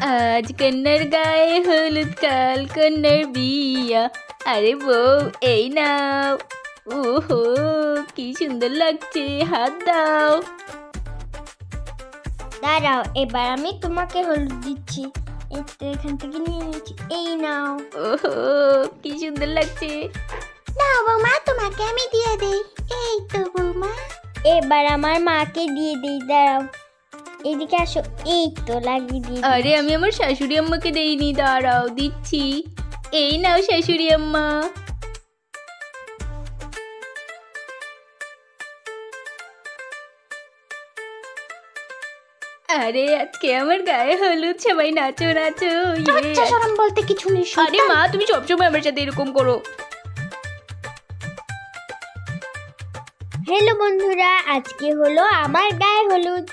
আজ কন্যার গায়ে হলুদ, কাল কন্যার বিয়া। আরে বউ এই নাও। ওহো কি সুন্দর লাগছে, হাত দাও। দাঁড়াও, এবার আমি তোমাকে হলুদ দিচ্ছি। এই তো এখান থেকে নিয়ে নিচ্ছি, এই নাও। ওহো কি সুন্দর লাগছে। নাও বৌমা, তোমাকে আমি দিয়ে দেই। এই তো বৌমা, এবার আমার মাকে দিয়ে দেই। দাঁড়াও, এদিকে আসো। এই তো লাগিয়ে দিই। আরে আমি আমার শাশুড়ি আম্মাকে দেইনি, দাঁড়াও দিচ্ছি। এই নাও শাশুড়ি আম্মা। আরে আজকে আমার গায়ে হলুদ, সবাই নাচো নাচো। লজ্জা শরম বলতে কিছু নেই। আরে মা, তুমি সবসময় আমার সাথে এরকম করো। হ্যালো বন্ধুরা, আজকে হলো আমার গায়ে হলুদ,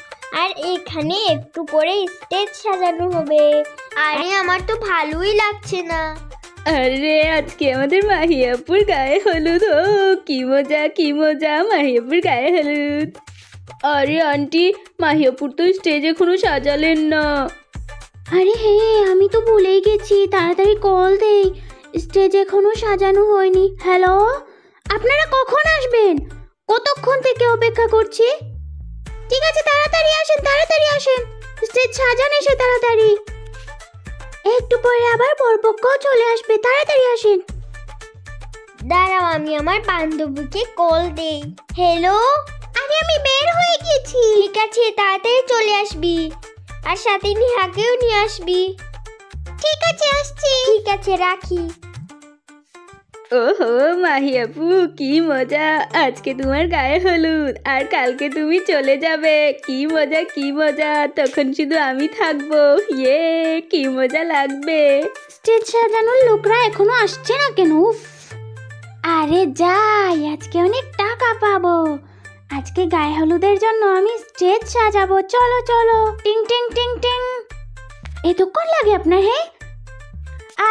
আর এখানে একটু পরে স্টেজ সাজানো হবে। আরে আমার তো ভালোই লাগছে না। আরে আজকে আমাদের মাহিয়াপুর গায়ে হলুদ। ও কি মজা কি মজা, মাহিয়াপুর গায়ে হলুদ। আরে আন্টি, মাহিয়াপুর তো স্টেজ এখনো সাজালেন না। আরে হ্যাঁ, আমি তো ভুলেই গেছি, তাড়াতাড়ি কল দেই। স্টেজ এখনো সাজানো হয়নি। হ্যালো, আপনারা কখন আসবেন? কতক্ষণ থেকে অপেক্ষা করছি। ঠিক আছে, তাড়াতাড়ি আসেন, তাড়াতাড়ি আসেন। স্টেজ সাজান এসে তাড়াতাড়ি। একটু পরে আবার বরপক্ষও চলে আসবে, তাড়াতাড়ি আসেন। দাঁড়াও, আমি আমার বান্ধবীকে কল দেই। হ্যালো, আরে আমি বের হয়ে গেছি। ঠিক আছে, তাড়াতাড়ি চলে আসবি, আর সাথে নিহাকেও নিয়ে আসবি। ঠিক আছে, আসছি। ঠিক আছে, রাখি। ওহো মাহিয়াপু কি মজা, আজকে তোমার গায়ে হলুদ আর কালকে তুমি চলে যাবে। কি মজা কি মজা, তখন শুধু আমি থাকবো। ইয়ে কি মজা লাগবে। স্টেজ সাজানোর লোকরা এখনো আসছে না কেন? উফ, আরে যাই, আজকে অনেক টাকা পাবো। আজকে গায়ে হলুদের জন্য আমি স্টেজ সাজাবো। চলো চলো, টিং টিং টিং টিং। এতক্ষণ লাগে আপনার? হে,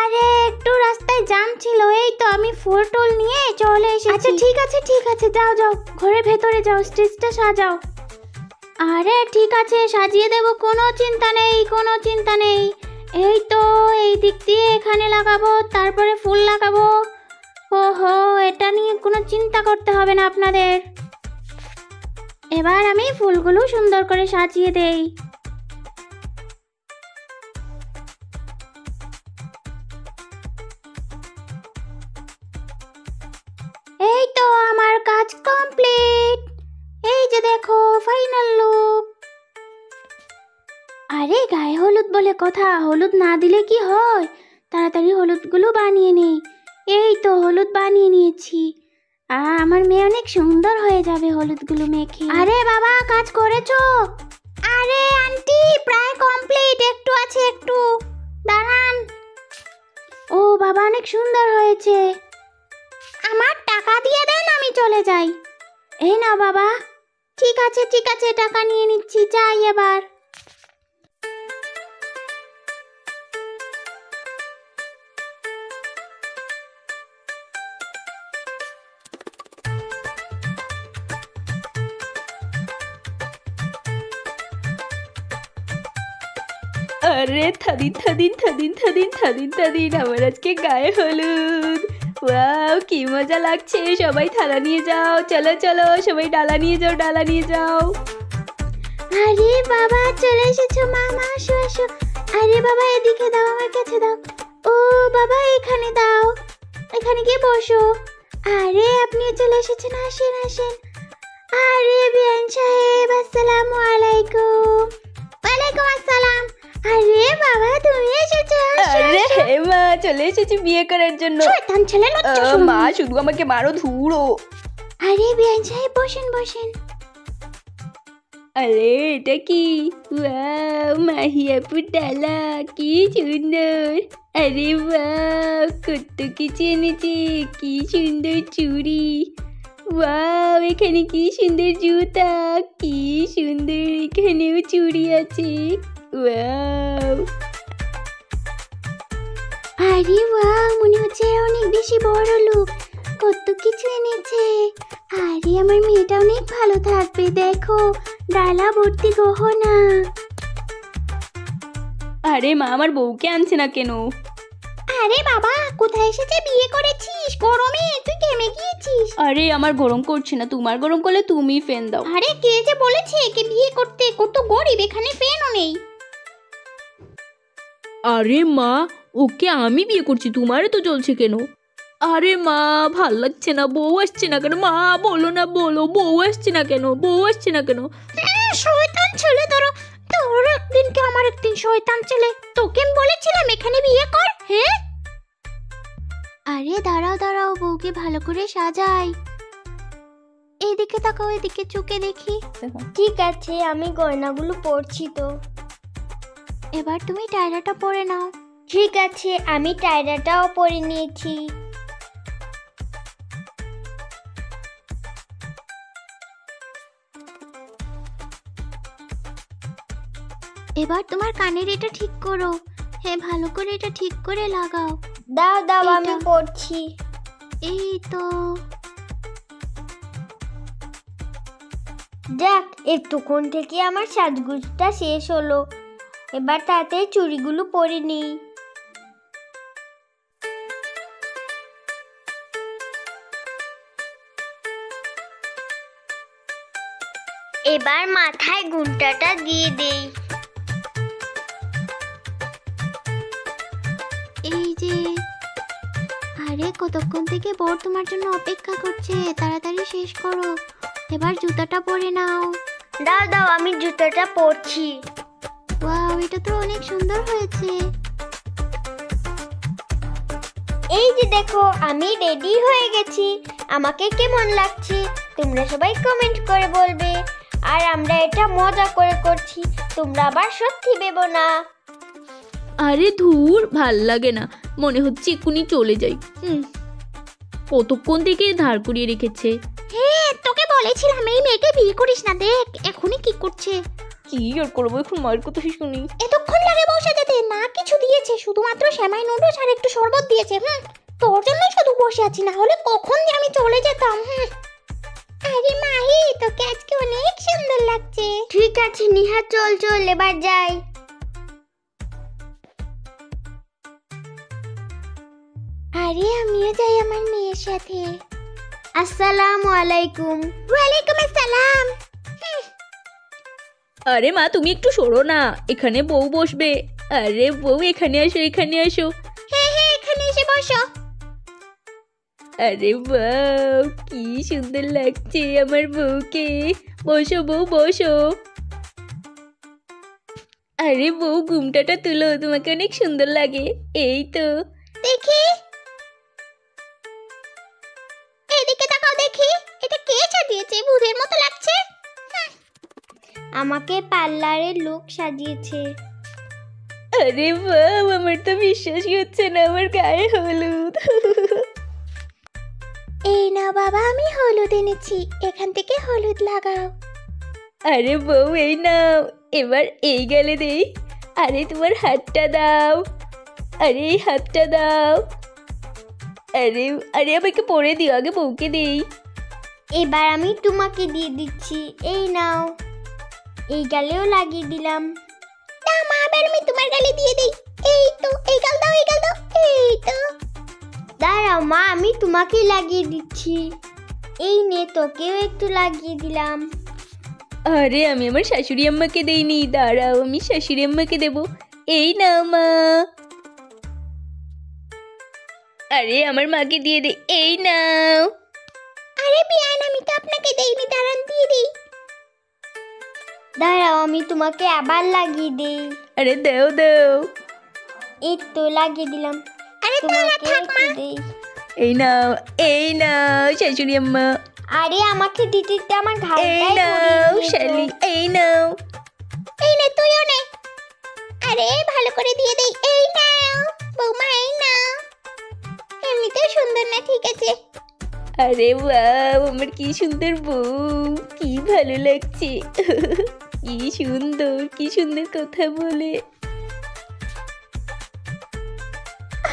আরে একটু রাস্তায় জ্যাম ছিল, এই তো আমি ফুল টুল নিয়ে চলে এসেছি। আচ্ছা ঠিক আছে ঠিক আছে, যাও যাও, ঘরে ভেতরে যাও, স্টেজটা সাজাও। আরে ঠিক আছে, সাজিয়ে দেবো, কোনো চিন্তা নেই কোনো চিন্তা নেই। এই তো এই দিক দিয়ে এখানে লাগাবো, তারপরে ফুল লাগাবো। ওহো, এটা নিয়ে কোনো চিন্তা করতে হবে না আপনাদের। এবার আমি ফুলগুলো সুন্দর করে সাজিয়ে দেই। এই তো আমার কাজ কমপ্লিট। এই যে দেখো ফাইনাল লুক। আরে গায়ে হলুদ বলে কথা, হলুদ না দিলে কি হয়? তাড়াতাড়ি হলুদগুলো বানিয়ে নেই। এই তো হলুদ বানিয়ে নিয়েছি। আমার মেয়ে অনেক সুন্দর হয়ে যাবে হলুদগুলো মেখে। আরে বাবা, কাজ করেছো? আরে আন্টি, প্রায় কমপ্লিট, একটু আছে, একটু দাঁড়ান। ও বাবা, অনেক সুন্দর হয়েছে। আমার টাকা দিয়ে দেন, আমি চলে যাই। এই না বাবা। ঠিক আছে ঠিক আছে, টাকা নিয়ে নিচ্ছি, যাই এবার। আরে থাদিন থাদিন থাদিন থাদিন থাদিন থাদিন, আমার আজকে গায়ে হলুদ। ওয়াও কি মজা লাগছে। সবাই থালা নিয়ে যাও, চলো চলো সবাই ডালা নিয়ে যাও, ডালা নিয়ে যাও। আরে বাবা, চলে এসেছো মামা, আসো আসো। আরে বাবা, এদিকে দাও, আমার কাছে দাও। ও বাবা, এখানে দাও, এখানে গিয়ে বসো। আরে আপনিও চলে এসেছেন, আসেন আসেন। আরে বিয়ান সাহেব, আসসালামু আলাইকুম। ওয়ালাইকুম আসসালাম। আরে বাবা, তুমি এসেছো? আরে হে মা, চলে এসেছি বিয়ে করার জন্য। শয়তান ছেলে, লজ্জা শরম। মা শুধু আমাকে মারো, ধুরো। আরে বিয়ান সাহেব, বসেন বসেন। আরে এটা কি? ওয়াও মাহিয়াপুর ডালা, কি সুন্দর। আরে ওয়াও, কত কিছু এনেছে, কি সুন্দর চুড়ি। ওয়াও, এখানে কি সুন্দর জুতা, কি সুন্দর, এখানেও চুড়ি আছে। ওয়াও, আরে ওয়াও, মনে হচ্ছে এরা অনেক বেশি বড় লোক, কত কিছু এনেছে। আরে আমার মেয়েটা অনেক ভালো থাকবে, দেখো ডালা ভর্তি গহনা। আরে মা, আমার বউকে আনছে না কেন? আরে বাবা, কোথায় এসেছে, বিয়ে করেছিস? গরমে তুই ঘেমে গিয়েছিস। আরে আমার গরম করছে না, তোমার গরম করলে তুমি ফ্যান দাও। আরে কে যে বলেছে কে বিয়ে করতে? কত গরিব, এখানে ফ্যানও নেই। আরে মা, ওকে আমি বিয়ে করছি, তোমারও তো চলছে কেন? আরে মা, ভাল লাগছে না, বউ আসছে না কেন? মা বলো না, বলো বউ আসছে না কেন, বউ আসছে না কেন? শয়তান ছেলে তোরা, তোর একদিন কে আমার একদিন। শয়তান ছেলে, তোকে আমি বলেছিলাম এখানে বিয়ে কর। হ্যাঁ, আরে দাঁড়াও দাঁড়াও, বউকে ভালো করে সাজাই। এইদিকে তাকাও, এদিকে চুকে দেখি। ঠিক আছে, আমি গয়নাগুলো পরছি তো। এবার তুমি টায়রাটা পরে নাও। ঠিক আছে, আমি টায়রাটাও পরে নিয়েছি। এবার তোমার কানের এটা ঠিক করো। হ্যাঁ, ভালো করে এটা ঠিক করে লাগাও। দাও দাও, এইটা। আমি পরছি। এই তো। যাক, এতক্ষণ থেকে আমার সাজগোজটা শেষ হলো। এবার তাতে চুড়িগুলো পরে নিই। এবার মাথায় ঘুমটাটা দিয়ে দেই। এই যে, আরে কতক্ষণ থেকে বর তোমার জন্য অপেক্ষা করছে, তাড়াতাড়ি শেষ করো। এবার জুতাটা পরে নাও। দাও দাও, আমি জুতোটা পরছি। ওয়াও, এটা তো অনেক সুন্দর হয়েছে। এই যে দেখো, আমি রেডি হয়ে গেছি। আমাকে কেমন লাগছে তোমরা সবাই কমেন্ট করে বলবে। আর আমরা এটা মজা করে করছি, তোমরা আবার সত্যি ভেবো না। আরে ধুর, ভাল লাগে না, মনে হচ্ছে এক্ষুনি চলে যাই। কতক্ষণ থেকে ধার করিয়ে রেখেছে। হ্যাঁ, তোকে বলেছিলাম এই মেয়েকে বিয়ে করিস না। দেখ এখনই কি করছে। কি আর করবো, এখন মায়ের কথা শুনি। এতক্ষণ লাগে বসে যেতে, না কিছু দিয়েছে, শুধুমাত্র সেমাই নুডলস আর একটু শরবত দিয়েছে। তোর জন্যই শুধু বসে আছি, না হলে কখন যে আমি চলে যেতাম। আরে মাহি, তোকে আজকে অনেক সুন্দর লাগছে। ঠিক আছে নিহা, চল চল এবার যাই। আরে আমিও যাই আমার মেয়ের সাথে। আসসালামু আলাইকুম। ওয়ালাইকুম আসসালাম। আরে মা, তুমি একটু সরো না, এখানে বউ বসবে। আরে বউ, এখানে আসো, এখানে আসো। হ্যাঁ হ্যাঁ, এখানে এসে বসো। আরে বাহ, কি সুন্দর লাগছে আমার বউকে। বসো বউ, বসো। আরে বউ, ঘুমটাটা তুলো, তোমাকে অনেক সুন্দর লাগে। এই তো দেখি, এদিকে তাকাও দেখি, এটা কে সাজিয়েছে? ভূতের মতো লাগছে। আমাকে পার্লারের লোক সাজিয়েছে। আরে বাহ, আমার তো বিশ্বাসই হচ্ছে না, আমার গায়ে হলুদ। এই না বাবা, আমি হলুদ এনেছি, এখান থেকে হলুদ লাগাও। আরে বউ, এই নাও, এবার এই গেলে দেই। আরে তোমার হাতটা দাও, আরে এই হাতটা দাও। আরে আরে আমাকে পরে দিও, আগে বউকে দেই। এবার আমি তোমাকে দিয়ে দিচ্ছি, এই নাও। এই গালেও লাগিয়ে দিলাম। না মা, এবার আমি তোমার গালে দিয়ে দেই। এই তো, এই গাল দাও, এই গাল দাও। এই তো। দাঁড়াও মা, আমি তোমাকেই লাগিয়ে দিচ্ছি। এই নে, তোকেও একটু লাগিয়ে দিলাম। আরে আমি আমার শাশুড়ি আম্মাকে দেইনি, দাঁড়াও আমি শাশুড়ি আম্মাকে দেবো। এই নাও মা। আরে আমার মাকে দিয়ে দে, এই নাও। আরে বিয়ান, আমি তো আপনাকে দেইনি, দাঁড়ান দিয়ে দিই। দাঁড়াও, আমি তোমাকে আবার লাগিয়ে দিই। আরে দাও দাও। এই তো লাগিয়ে দিলাম। আরে তোমাকে একটু দেই। এই নাও, এই নাও শাশুড়ি আম্মা। আরে আমাকে দিতে দিতে আমার এই ঘাড়টাই নাও শালি, এই নাও। এই নে, তুইও নে। আরে ভালো করে দিয়ে দেই। এই নাও বৌমা, এই নাও। এমনিতেও সুন্দর না, ঠিক আছে। আরে ওয়াও, আমার কি সুন্দর বউ, কি ভালো লাগছে। কি সুন্দর, কি সুন্দর কথা বলে।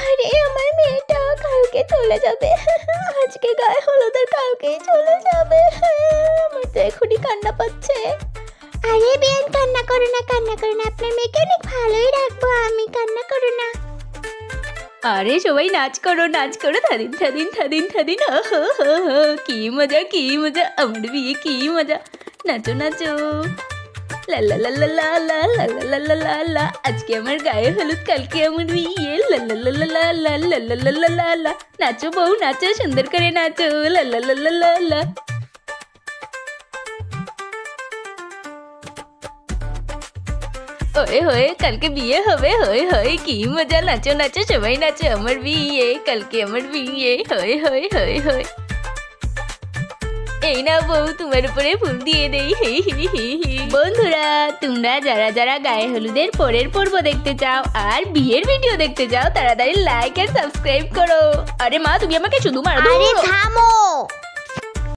আরে আমার মেয়েটা কালকে চলে যাবে। আজকে গায়ে হলুদ আর কালকেই চলে যাবে। আমার তো এখনই কান্না পাচ্ছে। আরে বিয়ান কান্না করো না, কান্না করো না, আপনার মেয়েকে অনেক ভালোই রাখবো আমি, কান্না করো না। আরে সবাই নাচ করো থাদিন থাদিন থাদিন থাদিন, হো হো হো হো, কি মজা আমার বিয়ে, কি মজা, নাচো নাচো, লা লা লা লা লা লা লা লা লা লা লা, আজকে আমার গায়ে হলুদ, কালকে আমার বিয়ে, লা লা লা লা লা লা লা লা লা লা লা লা, নাচো বউ নাচো, সুন্দর করে নাচো, লা লা লা লা লা লা। ওয়ে হয়ে কালকে বিয়ে হবে, হয়ে হয়ে কি মজা, নাচো নাচো সবাই নাচো, আমার বিয়ে, কালকে আমার বিয়ে, হয়ে হয়ে হয়ে হয়ে। এই না বউ, তোমার উপরে ফুল দিয়ে দেই, হি হি হি হি। বন্ধুরা, তোমরা যারা যারা গায়ে হলুদের পরের পর্ব দেখতে চাও আর বিয়ের ভিডিও দেখতে চাও, তাড়াতাড়ি লাইক আর সাবস্ক্রাইব করো। আরে মা, তুমি আমাকে শুধু মারো। আরে থামো।